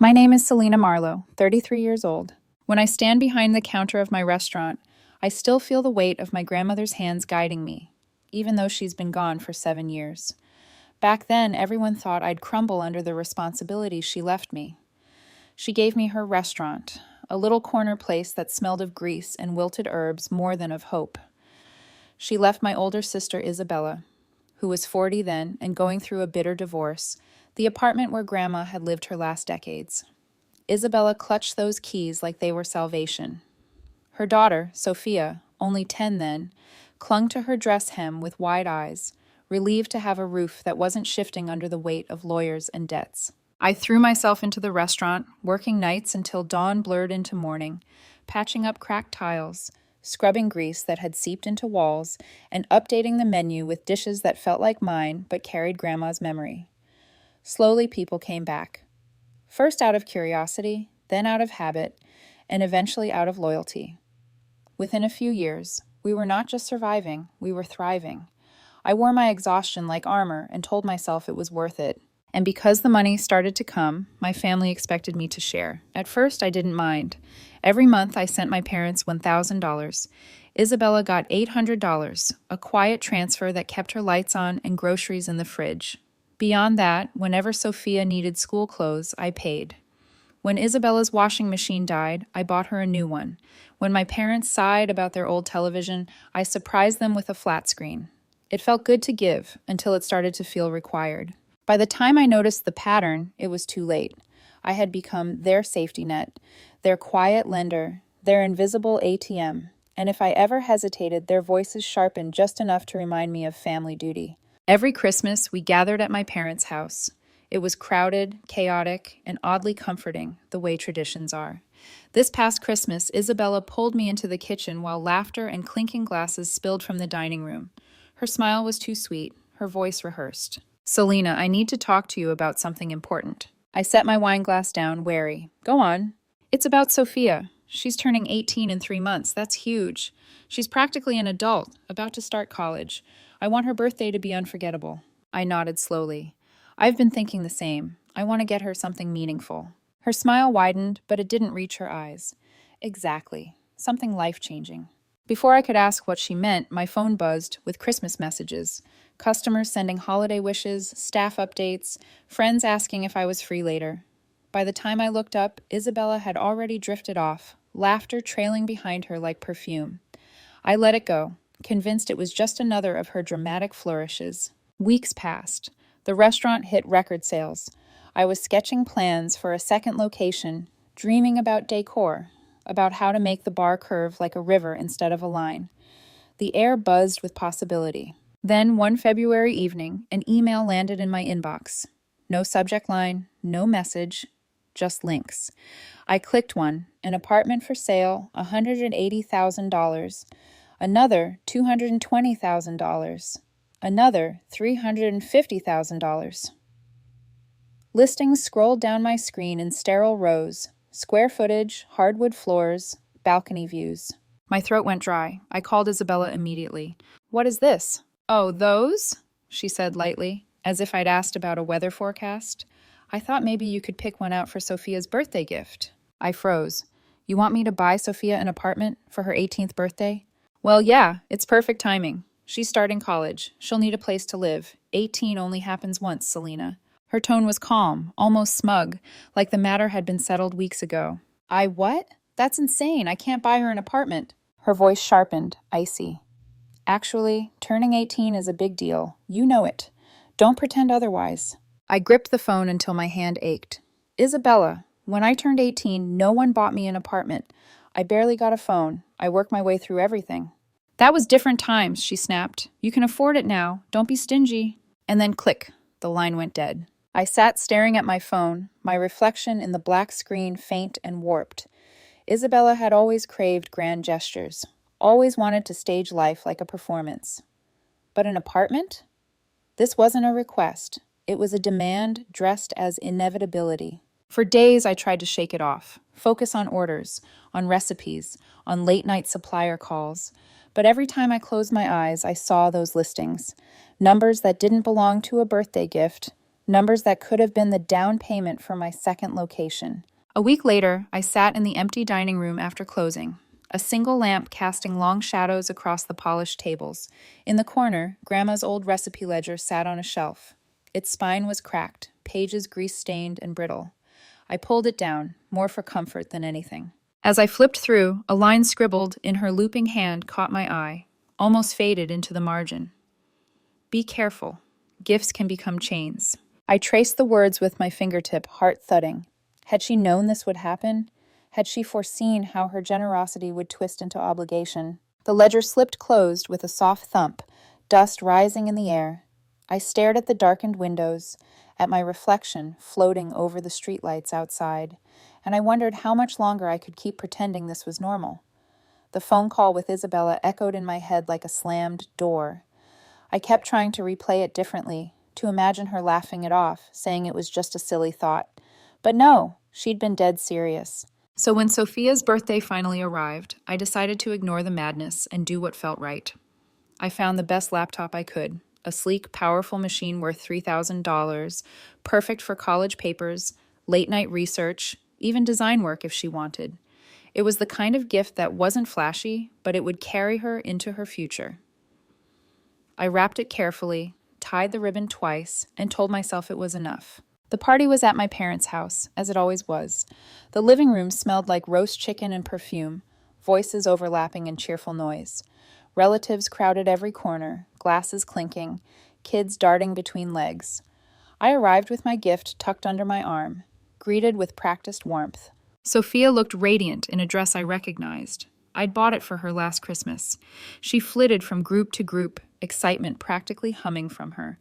My name is Selina Marlowe, 33 years old. When I stand behind the counter of my restaurant, I still feel the weight of my grandmother's hands guiding me, even though she's been gone for 7 years. Back then, everyone thought I'd crumble under the responsibilities she left me. She gave me her restaurant, a little corner place that smelled of grease and wilted herbs more than of hope. She left my older sister Isabella, who was 40 then and going through a bitter divorce, the apartment where Grandma had lived her last decades. Isabella clutched those keys like they were salvation. Her daughter, Sophia, only 10 then, clung to her dress hem with wide eyes, relieved to have a roof that wasn't shifting under the weight of lawyers and debts. I threw myself into the restaurant, working nights until dawn blurred into morning, patching up cracked tiles, scrubbing grease that had seeped into walls, and updating the menu with dishes that felt like mine but carried Grandma's memory. Slowly, people came back. First out of curiosity, then out of habit, and eventually out of loyalty. Within a few years, we were not just surviving, we were thriving. I wore my exhaustion like armor and told myself it was worth it. And because the money started to come, my family expected me to share. At first, I didn't mind. Every month, I sent my parents $1,000. Isabella got $800, a quiet transfer that kept her lights on and groceries in the fridge. Beyond that, whenever Sophia needed school clothes, I paid. When Isabella's washing machine died, I bought her a new one. When my parents sighed about their old television, I surprised them with a flat screen. It felt good to give until it started to feel required. By the time I noticed the pattern, it was too late. I had become their safety net, their quiet lender, their invisible ATM, and if I ever hesitated, their voices sharpened just enough to remind me of family duty. Every Christmas, we gathered at my parents' house. It was crowded, chaotic, and oddly comforting, the way traditions are. This past Christmas, Isabella pulled me into the kitchen while laughter and clinking glasses spilled from the dining room. Her smile was too sweet, her voice rehearsed. "Selina, I need to talk to you about something important." I set my wine glass down, wary. "Go on." "It's about Sophia. She's turning 18 in 3 months. That's huge. She's practically an adult, about to start college. I want her birthday to be unforgettable." I nodded slowly. "I've been thinking the same. I want to get her something meaningful." Her smile widened, but it didn't reach her eyes. "Exactly. Something life-changing." Before I could ask what she meant, my phone buzzed with Christmas messages. Customers sending holiday wishes, staff updates, friends asking if I was free later. By the time I looked up, Isabella had already drifted off, laughter trailing behind her like perfume. I let it go, convinced it was just another of her dramatic flourishes. Weeks passed. The restaurant hit record sales. I was sketching plans for a second location, dreaming about decor, about how to make the bar curve like a river instead of a line. The air buzzed with possibility. Then, one February evening, an email landed in my inbox. No subject line, no message, just links. I clicked one, an apartment for sale, $180,000. Another, $220,000. Another, $350,000. Listings scrolled down my screen in sterile rows. Square footage, hardwood floors, balcony views. My throat went dry. I called Isabella immediately. "What is this?" "Oh, those?" she said lightly, as if I'd asked about a weather forecast. "I thought maybe you could pick one out for Sophia's birthday gift." I froze. "You want me to buy Sophia an apartment for her 18th birthday?" "Well, yeah, it's perfect timing. She's starting college. She'll need a place to live. 18 only happens once, Selina." Her tone was calm, almost smug, like the matter had been settled weeks ago. What? That's insane. I can't buy her an apartment." Her voice sharpened, icy. "Actually, turning 18 is a big deal. You know it. Don't pretend otherwise." I gripped the phone until my hand ached. "Isabella, when I turned 18, no one bought me an apartment. I barely got a phone. I worked my way through everything." "That was different times," she snapped. "You can afford it now. Don't be stingy." And then click, the line went dead. I sat staring at my phone, my reflection in the black screen faint and warped. Isabella had always craved grand gestures, always wanted to stage life like a performance. But an apartment? This wasn't a request. It was a demand dressed as inevitability. For days, I tried to shake it off, focus on orders, on recipes, on late-night supplier calls. But every time I closed my eyes, I saw those listings. Numbers that didn't belong to a birthday gift, numbers that could have been the down payment for my second location. A week later, I sat in the empty dining room after closing, a single lamp casting long shadows across the polished tables. In the corner, Grandma's old recipe ledger sat on a shelf. Its spine was cracked, pages grease-stained and brittle. I pulled it down, more for comfort than anything. As I flipped through, a line scribbled in her looping hand caught my eye, almost faded into the margin. Be careful. Gifts can become chains. I traced the words with my fingertip, heart thudding. Had she known this would happen? Had she foreseen how her generosity would twist into obligation? The ledger slipped closed with a soft thump, dust rising in the air. I stared at the darkened windows, at my reflection floating over the streetlights outside, and I wondered how much longer I could keep pretending this was normal. The phone call with Isabella echoed in my head like a slammed door. I kept trying to replay it differently, to imagine her laughing it off, saying it was just a silly thought. But no, she'd been dead serious. So when Sophia's birthday finally arrived, I decided to ignore the madness and do what felt right. I found the best laptop I could, a sleek, powerful machine worth $3,000, perfect for college papers, late-night research, even design work if she wanted. It was the kind of gift that wasn't flashy, but it would carry her into her future. I wrapped it carefully, tied the ribbon twice, and told myself it was enough. The party was at my parents' house, as it always was. The living room smelled like roast chicken and perfume, voices overlapping in cheerful noise. Relatives crowded every corner, glasses clinking, kids darting between legs. I arrived with my gift tucked under my arm, greeted with practiced warmth. Sophia looked radiant in a dress I recognized. I'd bought it for her last Christmas. She flitted from group to group, excitement practically humming from her.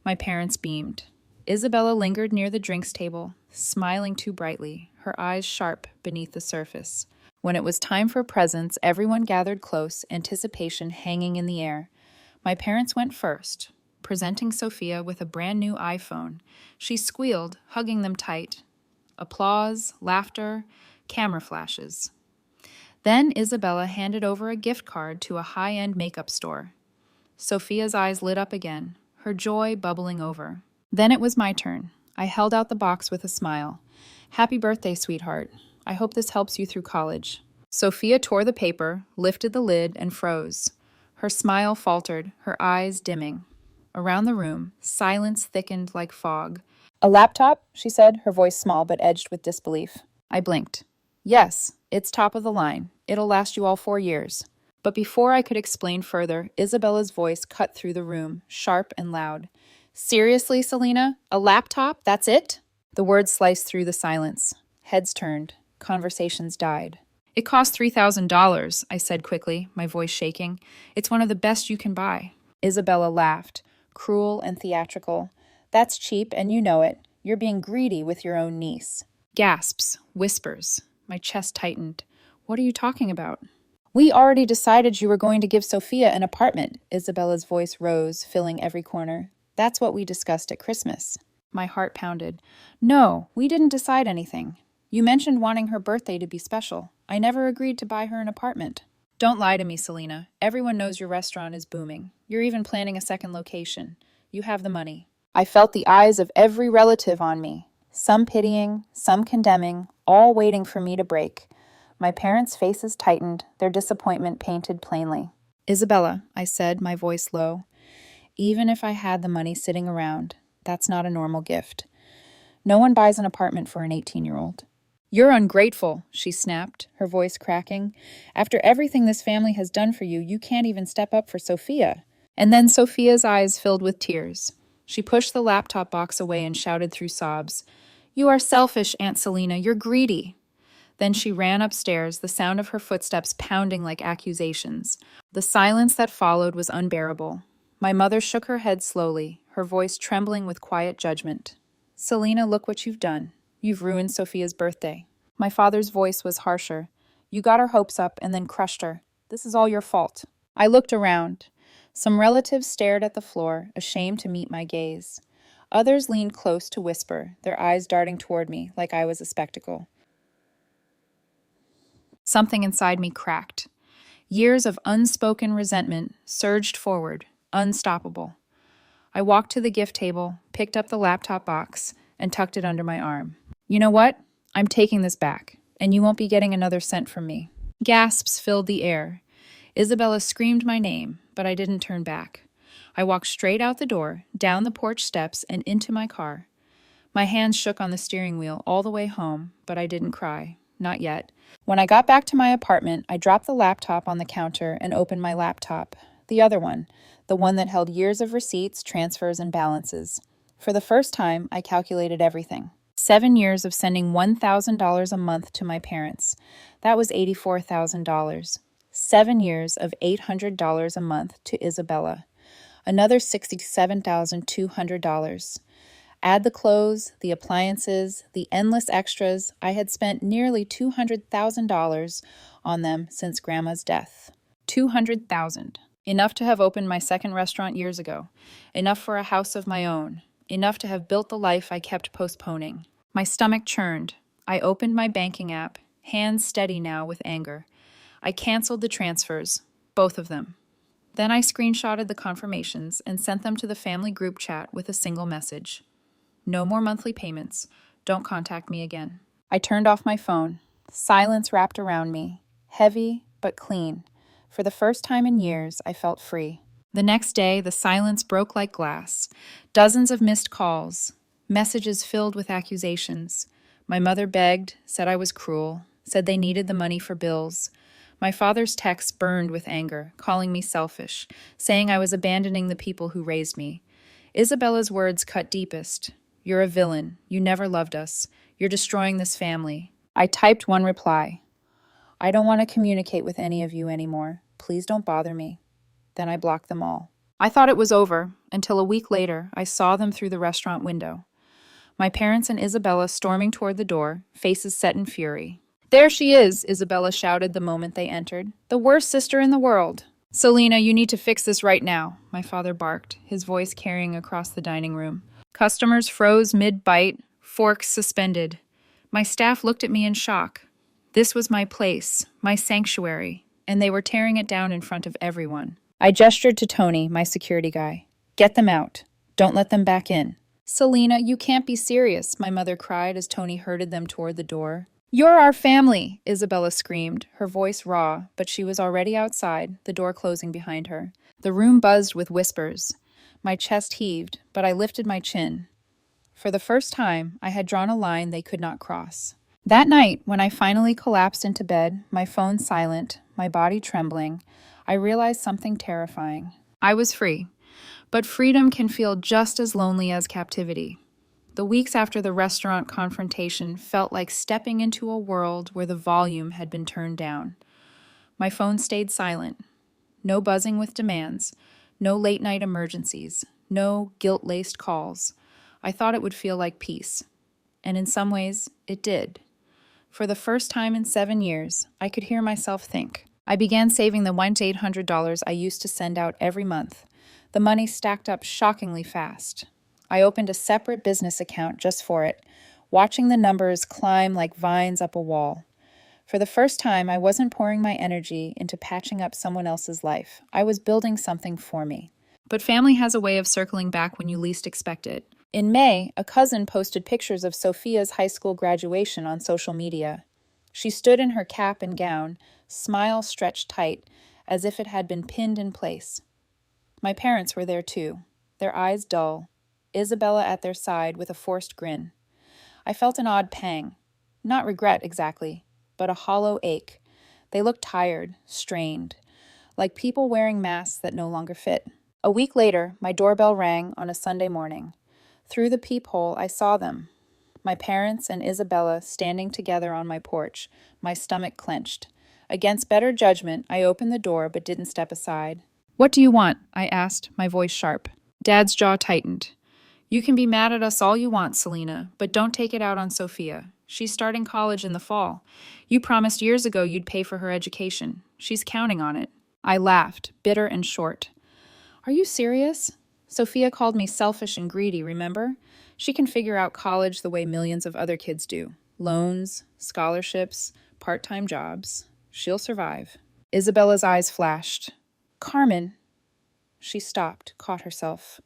My parents beamed. Isabella lingered near the drinks table, smiling too brightly, her eyes sharp beneath the surface. When it was time for presents, everyone gathered close, anticipation hanging in the air. My parents went first, presenting Sophia with a brand new iPhone. She squealed, hugging them tight. Applause, laughter, camera flashes. Then Isabella handed over a gift card to a high-end makeup store. Sophia's eyes lit up again, her joy bubbling over. Then it was my turn. I held out the box with a smile. Happy birthday, sweetheart. I hope this helps you through college. Sophia tore the paper, lifted the lid, and froze. Her smile faltered, her eyes dimming. Around the room, silence thickened like fog. A laptop? She said, her voice small but edged with disbelief. I blinked. Yes, it's top of the line. It'll last you all 4 years. But before I could explain further, Isabella's voice cut through the room, sharp and loud. Seriously, Selina? A laptop? That's it? The words sliced through the silence. Heads turned. Conversations died. It cost $3,000, I said quickly, my voice shaking. It's one of the best you can buy. Isabella laughed, cruel and theatrical. That's cheap, and you know it. You're being greedy with your own niece. Gasps, whispers. My chest tightened. What are you talking about? We already decided you were going to give Sophia an apartment. Isabella's voice rose, filling every corner. That's what we discussed at Christmas. My heart pounded. No, we didn't decide anything. You mentioned wanting her birthday to be special. I never agreed to buy her an apartment. Don't lie to me, Selina. Everyone knows your restaurant is booming. You're even planning a second location. You have the money. I felt the eyes of every relative on me. Some pitying, some condemning, all waiting for me to break. My parents' faces tightened, their disappointment painted plainly. Isabella, I said, my voice low. Even if I had the money sitting around, that's not a normal gift. No one buys an apartment for an 18-year-old. You're ungrateful, she snapped, her voice cracking. After everything this family has done for you, you can't even step up for Sophia. And then Sophia's eyes filled with tears. She pushed the laptop box away and shouted through sobs. You are selfish, Aunt Selina. You're greedy. Then she ran upstairs, the sound of her footsteps pounding like accusations. The silence that followed was unbearable. My mother shook her head slowly, her voice trembling with quiet judgment. Selina, look what you've done. You've ruined Sophia's birthday. My father's voice was harsher. You got her hopes up and then crushed her. This is all your fault. I looked around. Some relatives stared at the floor, ashamed to meet my gaze. Others leaned close to whisper, their eyes darting toward me like I was a spectacle. Something inside me cracked. Years of unspoken resentment surged forward, unstoppable. I walked to the gift table, picked up the laptop box, and tucked it under my arm. You know what? I'm taking this back, and you won't be getting another cent from me. Gasps filled the air. Isabella screamed my name, but I didn't turn back. I walked straight out the door, down the porch steps, and into my car. My hands shook on the steering wheel all the way home, but I didn't cry. Not yet. When I got back to my apartment, I dropped the laptop on the counter and opened my laptop. The other one. The one that held years of receipts, transfers, and balances. For the first time, I calculated everything. 7 years of sending $1,000 a month to my parents. That was $84,000. 7 years of $800 a month to Isabella. Another $67,200. Add the clothes, the appliances, the endless extras. I had spent nearly $200,000 on them since Grandma's death. $200,000. Enough to have opened my second restaurant years ago. Enough for a house of my own. Enough to have built the life I kept postponing. My stomach churned. I opened my banking app, hands steady now with anger. I canceled the transfers, both of them. Then I screenshotted the confirmations and sent them to the family group chat with a single message. No more monthly payments. Don't contact me again. I turned off my phone. Silence wrapped around me. Heavy, but clean. For the first time in years, I felt free. The next day, the silence broke like glass. Dozens of missed calls. Messages filled with accusations. My mother begged, said I was cruel, said they needed the money for bills. My father's texts burned with anger, calling me selfish, saying I was abandoning the people who raised me. Isabella's words cut deepest. You're a villain. You never loved us. You're destroying this family. I typed one reply. I don't want to communicate with any of you anymore. Please don't bother me. Then I blocked them all. I thought it was over, until a week later I saw them through the restaurant window. My parents and Isabella storming toward the door, faces set in fury. There she is, Isabella shouted the moment they entered. The worst sister in the world. Selina, you need to fix this right now, my father barked, his voice carrying across the dining room. Customers froze mid-bite, forks suspended. My staff looked at me in shock. This was my place, my sanctuary, and they were tearing it down in front of everyone. I gestured to Tony, my security guy. Get them out. Don't let them back in. Selina, you can't be serious, my mother cried as Tony herded them toward the door. You're our family, Isabella screamed, her voice raw, but she was already outside, the door closing behind her. The room buzzed with whispers. My chest heaved, but I lifted my chin. For the first time, I had drawn a line they could not cross. That night, when I finally collapsed into bed, my phone silent, my body trembling, I realized something terrifying. I was free, but freedom can feel just as lonely as captivity. The weeks after the restaurant confrontation felt like stepping into a world where the volume had been turned down. My phone stayed silent. No buzzing with demands, no late-night emergencies, no guilt-laced calls. I thought it would feel like peace. And in some ways, it did. For the first time in 7 years, I could hear myself think. I began saving the $1,800 I used to send out every month. The money stacked up shockingly fast. I opened a separate business account just for it, watching the numbers climb like vines up a wall. For the first time, I wasn't pouring my energy into patching up someone else's life. I was building something for me. But family has a way of circling back when you least expect it. In May, a cousin posted pictures of Sophia's high school graduation on social media. She stood in her cap and gown, smile stretched tight, as if it had been pinned in place. My parents were there too, their eyes dull, Isabella at their side with a forced grin. I felt an odd pang. Not regret exactly, but a hollow ache. They looked tired, strained, like people wearing masks that no longer fit. A week later, my doorbell rang on a Sunday morning. Through the peephole, I saw them. My parents and Isabella standing together on my porch, my stomach clenched. Against better judgment, I opened the door but didn't step aside. What do you want? I asked, my voice sharp. Dad's jaw tightened. You can be mad at us all you want, Selina, but don't take it out on Sophia. She's starting college in the fall. You promised years ago you'd pay for her education. She's counting on it. I laughed, bitter and short. Are you serious? Sophia called me selfish and greedy, remember? She can figure out college the way millions of other kids do. Loans, scholarships, part-time jobs. She'll survive. Isabella's eyes flashed. Carmen. She stopped, caught herself.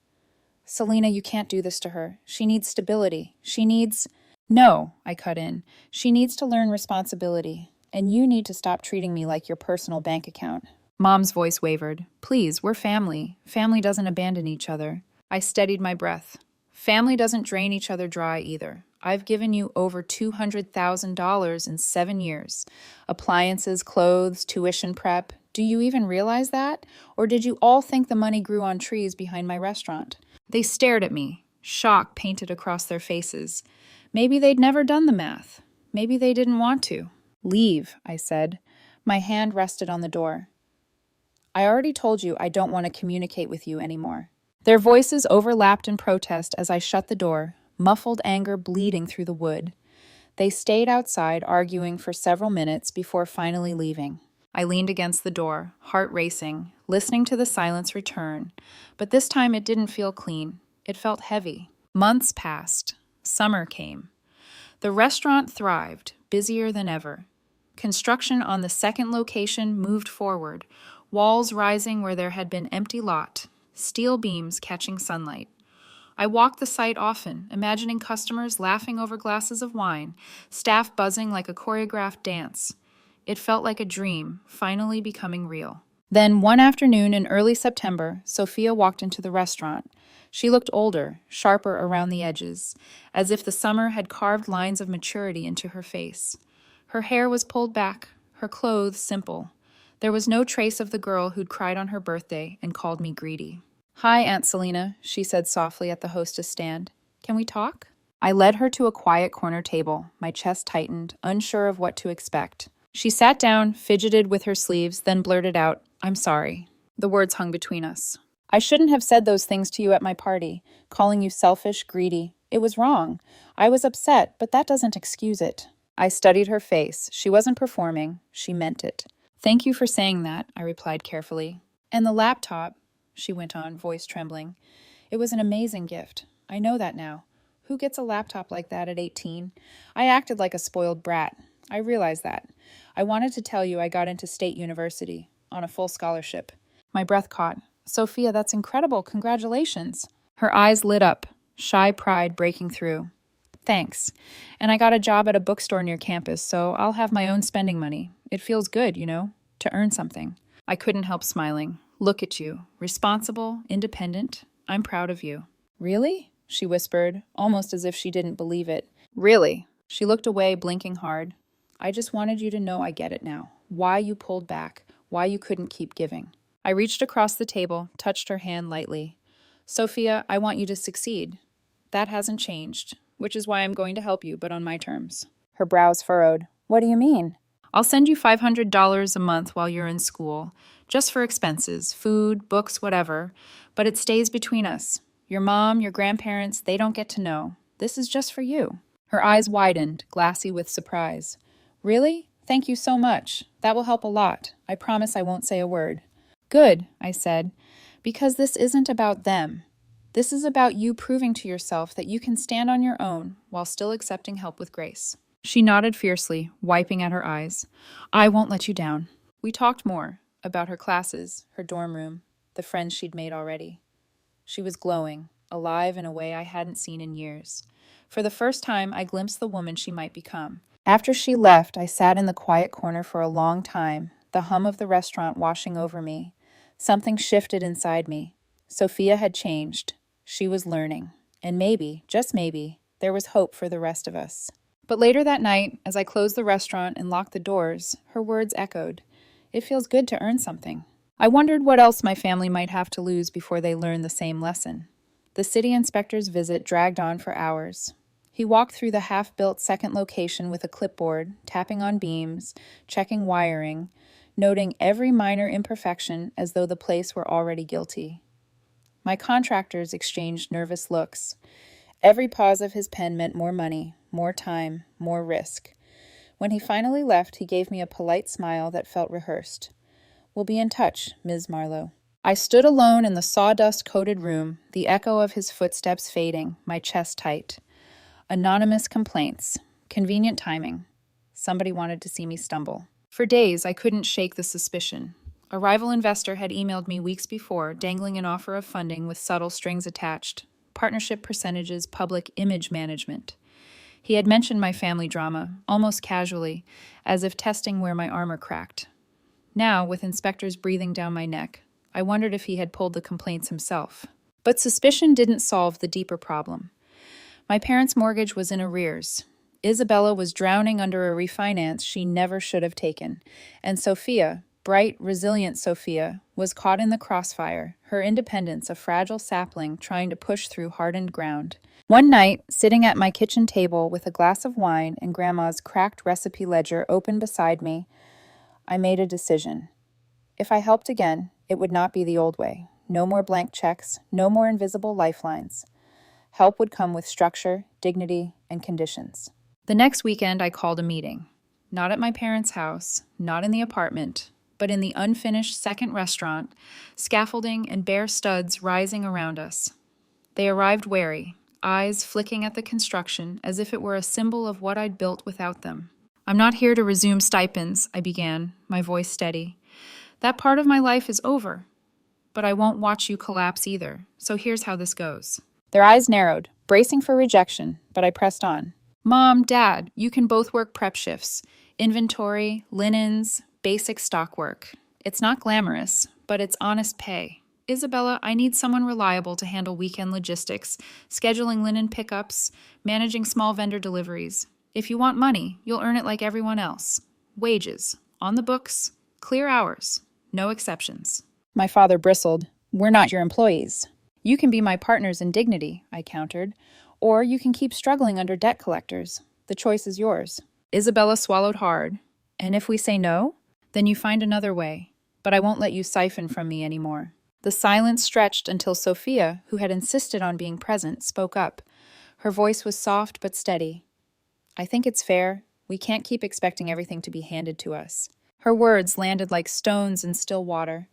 Selina, you can't do this to her. She needs stability. She needs... No, I cut in. She needs to learn responsibility. And you need to stop treating me like your personal bank account. Mom's voice wavered. Please, we're family. Family doesn't abandon each other. I steadied my breath. Family doesn't drain each other dry either. I've given you over $200,000 in 7 years. Appliances, clothes, tuition prep. Do you even realize that? Or did you all think the money grew on trees behind my restaurant? They stared at me, shock painted across their faces. Maybe they'd never done the math. Maybe they didn't want to. Leave, I said. My hand rested on the door. I already told you I don't want to communicate with you anymore. Their voices overlapped in protest as I shut the door, muffled anger bleeding through the wood. They stayed outside arguing for several minutes before finally leaving. I leaned against the door, heart racing, listening to the silence return, but this time it didn't feel clean. It felt heavy. Months passed. Summer came. The restaurant thrived, busier than ever. Construction on the second location moved forward, walls rising where there had been empty lot, steel beams catching sunlight. I walked the site often, imagining customers laughing over glasses of wine, staff buzzing like a choreographed dance. It felt like a dream, finally becoming real. Then, one afternoon in early September, Sophia walked into the restaurant. She looked older, sharper around the edges, as if the summer had carved lines of maturity into her face. Her hair was pulled back, her clothes simple. There was no trace of the girl who'd cried on her birthday and called me greedy. Hi, Aunt Selina, she said softly at the hostess stand. Can we talk? I led her to a quiet corner table, my chest tightened, unsure of what to expect. She sat down, fidgeted with her sleeves, then blurted out, I'm sorry. The words hung between us. I shouldn't have said those things to you at my party, calling you selfish, greedy. It was wrong. I was upset, but that doesn't excuse it. I studied her face. She wasn't performing. She meant it. Thank you for saying that, I replied carefully. And the laptop, she went on, voice trembling. It was an amazing gift. I know that now. Who gets a laptop like that at 18? I acted like a spoiled brat. I realized that. I wanted to tell you I got into State University, on a full scholarship. My breath caught. Sophia, that's incredible. Congratulations. Her eyes lit up, shy pride breaking through. Thanks. And I got a job at a bookstore near campus, so I'll have my own spending money. It feels good, to earn something. I couldn't help smiling. Look at you. Responsible, independent. I'm proud of you. Really? She whispered, almost as if she didn't believe it. Really? She looked away, blinking hard. I just wanted you to know I get it now. Why you pulled back. Why you couldn't keep giving. I reached across the table, touched her hand lightly. Sophia, I want you to succeed. That hasn't changed, which is why I'm going to help you, but on my terms. Her brows furrowed. What do you mean? I'll send you $500 a month while you're in school, just for expenses, food, books, whatever, but it stays between us. Your mom, your grandparents, they don't get to know. This is just for you. Her eyes widened, glassy with surprise. Really? Thank you so much. That will help a lot. I promise I won't say a word. Good, I said, because this isn't about them. This is about you proving to yourself that you can stand on your own while still accepting help with grace. She nodded fiercely, wiping at her eyes. I won't let you down. We talked more about her classes, her dorm room, the friends she'd made already. She was glowing, alive in a way I hadn't seen in years. For the first time, I glimpsed the woman she might become. After she left, I sat in the quiet corner for a long time, the hum of the restaurant washing over me. Something shifted inside me. Sophia had changed. She was learning. And maybe, just maybe, there was hope for the rest of us. But later that night, as I closed the restaurant and locked the doors, her words echoed. It feels good to earn something. I wondered what else my family might have to lose before they learned the same lesson. The city inspector's visit dragged on for hours. He walked through the half-built second location with a clipboard, tapping on beams, checking wiring, noting every minor imperfection as though the place were already guilty. My contractors exchanged nervous looks. Every pause of his pen meant more money, more time, more risk. When he finally left, he gave me a polite smile that felt rehearsed. We'll be in touch, Ms. Marlowe. I stood alone in the sawdust-coated room, the echo of his footsteps fading, my chest tight. Anonymous complaints. Convenient timing. Somebody wanted to see me stumble. For days, I couldn't shake the suspicion. A rival investor had emailed me weeks before, dangling an offer of funding with subtle strings attached. partnership percentages, public image management. He had mentioned my family drama, almost casually, as if testing where my armor cracked. Now, with inspectors breathing down my neck, I wondered if he had pulled the complaints himself. But suspicion didn't solve the deeper problem. My parents' mortgage was in arrears. Isabella was drowning under a refinance she never should have taken. And Sophia, bright, resilient Sophia, was caught in the crossfire, her independence a fragile sapling trying to push through hardened ground. One night, sitting at my kitchen table with a glass of wine and Grandma's cracked recipe ledger open beside me, I made a decision. If I helped again, it would not be the old way. No more blank checks, no more invisible lifelines. Help would come with structure, dignity, and conditions. The next weekend, I called a meeting. Not at my parents' house, not in the apartment, but in the unfinished second restaurant, scaffolding and bare studs rising around us. They arrived wary, eyes flicking at the construction as if it were a symbol of what I'd built without them. "I'm not here to resume stipends," I began, my voice steady. "That part of my life is over. But I won't watch you collapse either, so here's how this goes." Their eyes narrowed, bracing for rejection, but I pressed on. "Mom, Dad, you can both work prep shifts. Inventory, linens, basic stock work. It's not glamorous, but it's honest pay. Isabella, I need someone reliable to handle weekend logistics, scheduling linen pickups, managing small vendor deliveries. If you want money, you'll earn it like everyone else. Wages, on the books, clear hours, no exceptions." My father bristled. "We're not your employees." "You can be my partners in dignity," I countered, "or you can keep struggling under debt collectors. The choice is yours." Isabella swallowed hard. "And if we say no? Then you find another way. But I won't let you siphon from me anymore." The silence stretched until Sophia, who had insisted on being present, spoke up. Her voice was soft but steady. "I think it's fair. We can't keep expecting everything to be handed to us." Her words landed like stones in still water.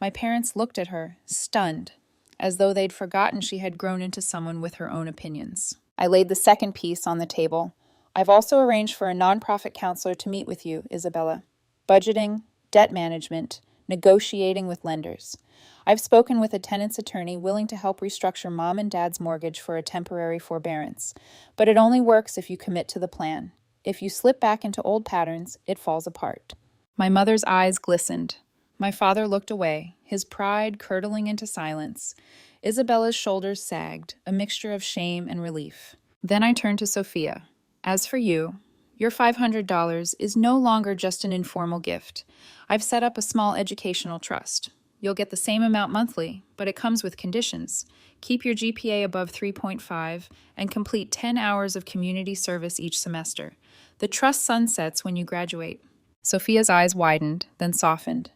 My parents looked at her, stunned, as though they'd forgotten she had grown into someone with her own opinions. I laid the second piece on the table. "I've also arranged for a nonprofit counselor to meet with you, Isabella. Budgeting, debt management, negotiating with lenders. I've spoken with a tenant's attorney willing to help restructure Mom and Dad's mortgage for a temporary forbearance. But it only works if you commit to the plan. If you slip back into old patterns, it falls apart." My mother's eyes glistened. My father looked away, his pride curdling into silence. Isabella's shoulders sagged, a mixture of shame and relief. Then I turned to Sophia. "As for you, your $500 is no longer just an informal gift. I've set up a small educational trust. You'll get the same amount monthly, but it comes with conditions. Keep your GPA above 3.5 and complete 10 hours of community service each semester. The trust sunsets when you graduate." Sophia's eyes widened, then softened.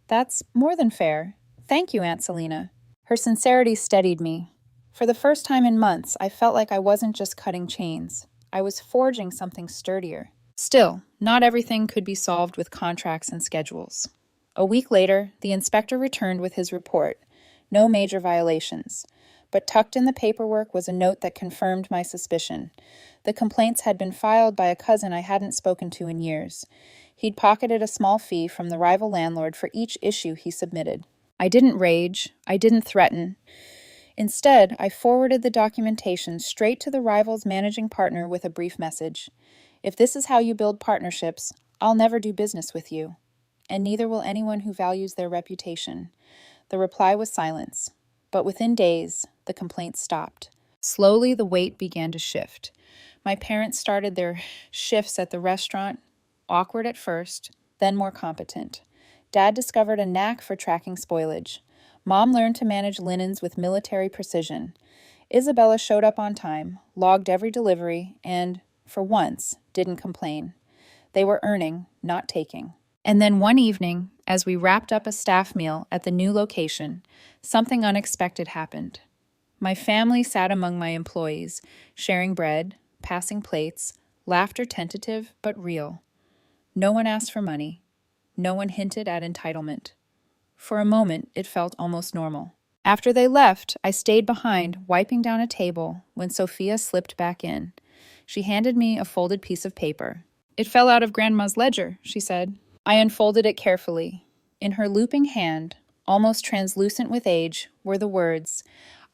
"That's more than fair. Thank you, Aunt Selina." Her sincerity steadied me. For the first time in months, I felt like I wasn't just cutting chains. I was forging something sturdier. Still, not everything could be solved with contracts and schedules. A week later, the inspector returned with his report. No major violations. But tucked in the paperwork was a note that confirmed my suspicion. The complaints had been filed by a cousin I hadn't spoken to in years. He'd pocketed a small fee from the rival landlord for each issue he submitted. I didn't rage. I didn't threaten. Instead, I forwarded the documentation straight to the rival's managing partner with a brief message. "If this is how you build partnerships, I'll never do business with you. And neither will anyone who values their reputation." The reply was silence. But within days, the complaints stopped. Slowly, the weight began to shift. My parents started their shifts at the restaurant, awkward at first, then more competent. Dad discovered a knack for tracking spoilage. Mom learned to manage linens with military precision. Isabella showed up on time, logged every delivery, and, for once, didn't complain. They were earning, not taking. And then one evening, as we wrapped up a staff meal at the new location, something unexpected happened. My family sat among my employees, sharing bread, passing plates, laughter tentative but real. No one asked for money. No one hinted at entitlement. For a moment, it felt almost normal. After they left, I stayed behind, wiping down a table, when Sophia slipped back in. She handed me a folded piece of paper. "It fell out of Grandma's ledger," she said. I unfolded it carefully. In her looping hand, almost translucent with age, were the words,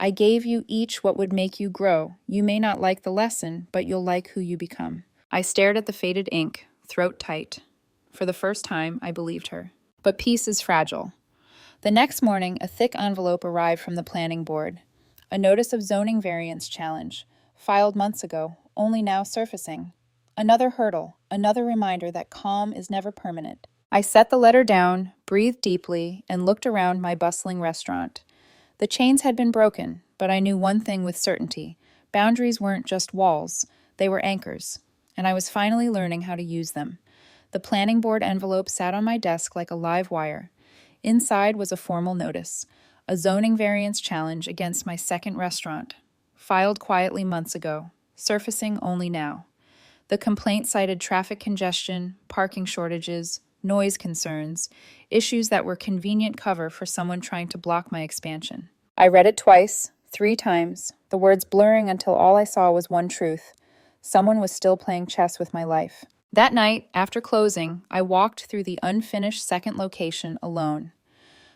I gave you each what would make you grow. You may not like the lesson, but you'll like who you become. I stared at the faded ink, throat tight. For the first time, I believed her. But peace is fragile. The next morning, a thick envelope arrived from the planning board. A notice of zoning variance challenge, filed months ago, only now surfacing. Another hurdle, another reminder that calm is never permanent. I set the letter down, breathed deeply, and looked around my bustling restaurant. The chains had been broken, but I knew one thing with certainty. Boundaries weren't just walls, they were anchors, and I was finally learning how to use them. The planning board envelope sat on my desk like a live wire. Inside was a formal notice, a zoning variance challenge against my second restaurant, filed quietly months ago, surfacing only now. The complaint cited traffic congestion, parking shortages, noise concerns, issues that were convenient cover for someone trying to block my expansion. I read it twice, 3 times, the words blurring until all I saw was one truth. Someone was still playing chess with my life. That night, after closing, I walked through the unfinished second location alone.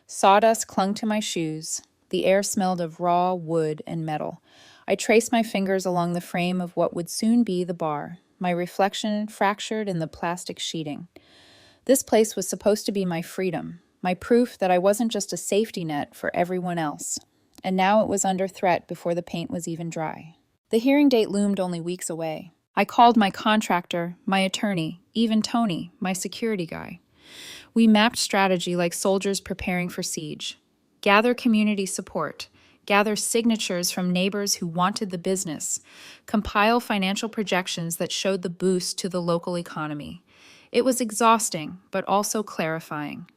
Sawdust clung to my shoes. The air smelled of raw wood and metal. I traced my fingers along the frame of what would soon be the bar, my reflection fractured in the plastic sheeting. This place was supposed to be my freedom, my proof that I wasn't just a safety net for everyone else. And now it was under threat before the paint was even dry. The hearing date loomed only weeks away. I called my contractor, my attorney, even Tony, my security guy. We mapped strategy like soldiers preparing for siege. Gather community support, gather signatures from neighbors who wanted the business, compile financial projections that showed the boost to the local economy. It was exhausting, but also clarifying.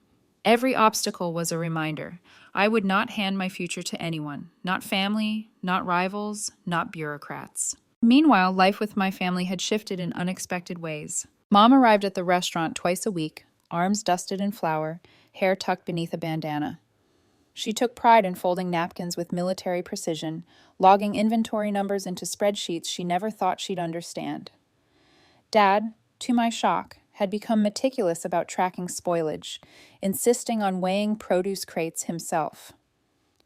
Every obstacle was a reminder. I would not hand my future to anyone, not family, not rivals, not bureaucrats. Meanwhile, life with my family had shifted in unexpected ways. Mom arrived at the restaurant twice a week, arms dusted in flour, hair tucked beneath a bandana. She took pride in folding napkins with military precision, logging inventory numbers into spreadsheets she never thought she'd understand. Dad, to my shock, had become meticulous about tracking spoilage, insisting on weighing produce crates himself.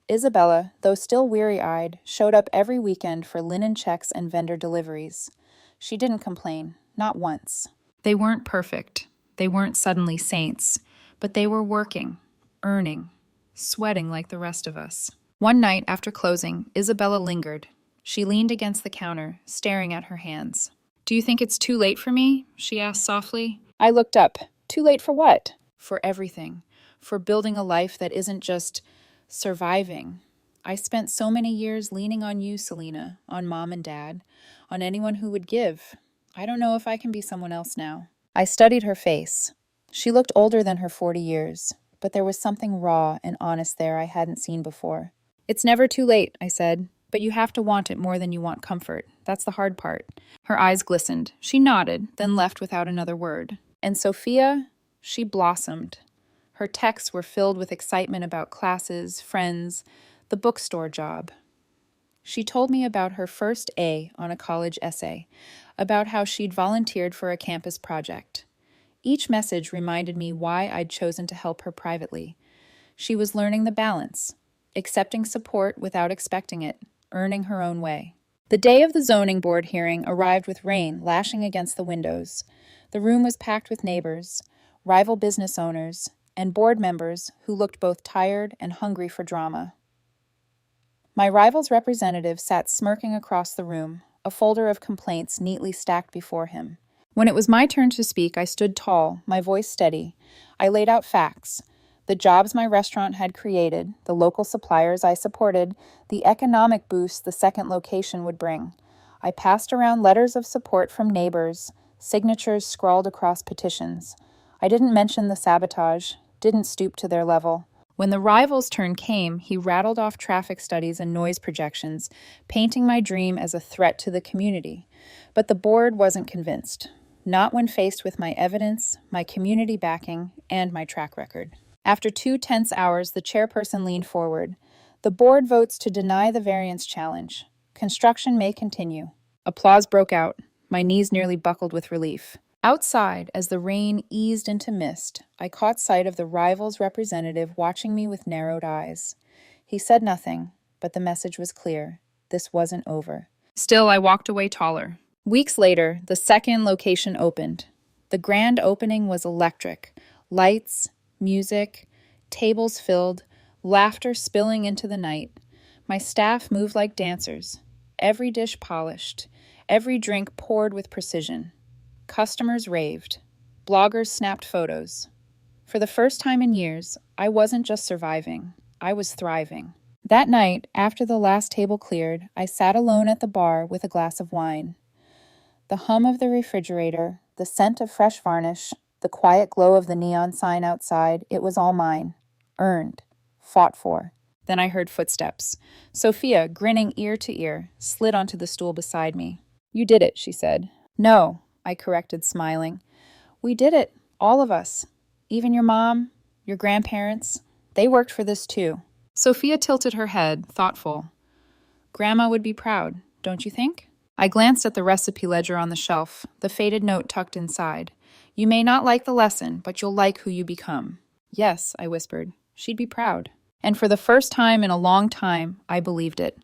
Isabella, though still weary-eyed, showed up every weekend for linen checks and vendor deliveries. She didn't complain, not once. They weren't perfect. They weren't suddenly saints, but they were working, earning, sweating like the rest of us. One night after closing, Isabella lingered. She leaned against the counter, staring at her hands. "Do you think it's too late for me?" she asked softly. I looked up. Too late for what? For everything. For building a life that isn't just surviving. I spent so many years leaning on you, Selina, on Mom and Dad, on anyone who would give. I don't know if I can be someone else now. I studied her face. She looked older than her 40 years, but there was something raw and honest there I hadn't seen before. "It's never too late," I said, "but you have to want it more than you want comfort. That's the hard part." Her eyes glistened. She nodded, then left without another word. And Sophia, she blossomed. Her texts were filled with excitement about classes, friends, the bookstore job. She told me about her first A on a college essay, about how she'd volunteered for a campus project. Each message reminded me why I'd chosen to help her privately. She was learning the balance, accepting support without expecting it, earning her own way. The day of the zoning board hearing arrived with rain lashing against the windows. The room was packed with neighbors, rival business owners, and board members who looked both tired and hungry for drama. My rival's representative sat smirking across the room, a folder of complaints neatly stacked before him. When it was my turn to speak, I stood tall, my voice steady. I laid out facts. The jobs my restaurant had created, the local suppliers I supported, the economic boost the second location would bring. I passed around letters of support from neighbors, signatures scrawled across petitions. I didn't mention the sabotage, didn't stoop to their level. When the rival's turn came, he rattled off traffic studies and noise projections, painting my dream as a threat to the community. But the board wasn't convinced. Not when faced with my evidence, my community backing, and my track record. After 2 tense hours, the chairperson leaned forward. The board votes to deny the variance challenge. Construction may continue. Applause broke out. My knees nearly buckled with relief. Outside, as the rain eased into mist, I caught sight of the rival's representative watching me with narrowed eyes. He said nothing, but the message was clear. This wasn't over. Still, I walked away taller. Weeks later, the second location opened. The grand opening was electric. Lights, music, tables filled, laughter spilling into the night. My staff moved like dancers. Every dish polished. Every drink poured with precision. Customers raved. Bloggers snapped photos. For the first time in years, I wasn't just surviving. I was thriving. That night, after the last table cleared, I sat alone at the bar with a glass of wine. The hum of the refrigerator, the scent of fresh varnish, the quiet glow of the neon sign outside, it was all mine. Earned. Fought for. Then I heard footsteps. Sophia, grinning ear to ear, slid onto the stool beside me. "You did it," she said. "No," I corrected, smiling. "We did it, all of us. Even your mom, your grandparents, they worked for this too." Sophia tilted her head, thoughtful. "Grandma would be proud, don't you think?" I glanced at the recipe ledger on the shelf, the faded note tucked inside. "You may not like the lesson, but you'll like who you become." "Yes," I whispered. "She'd be proud." And for the first time in a long time, I believed it.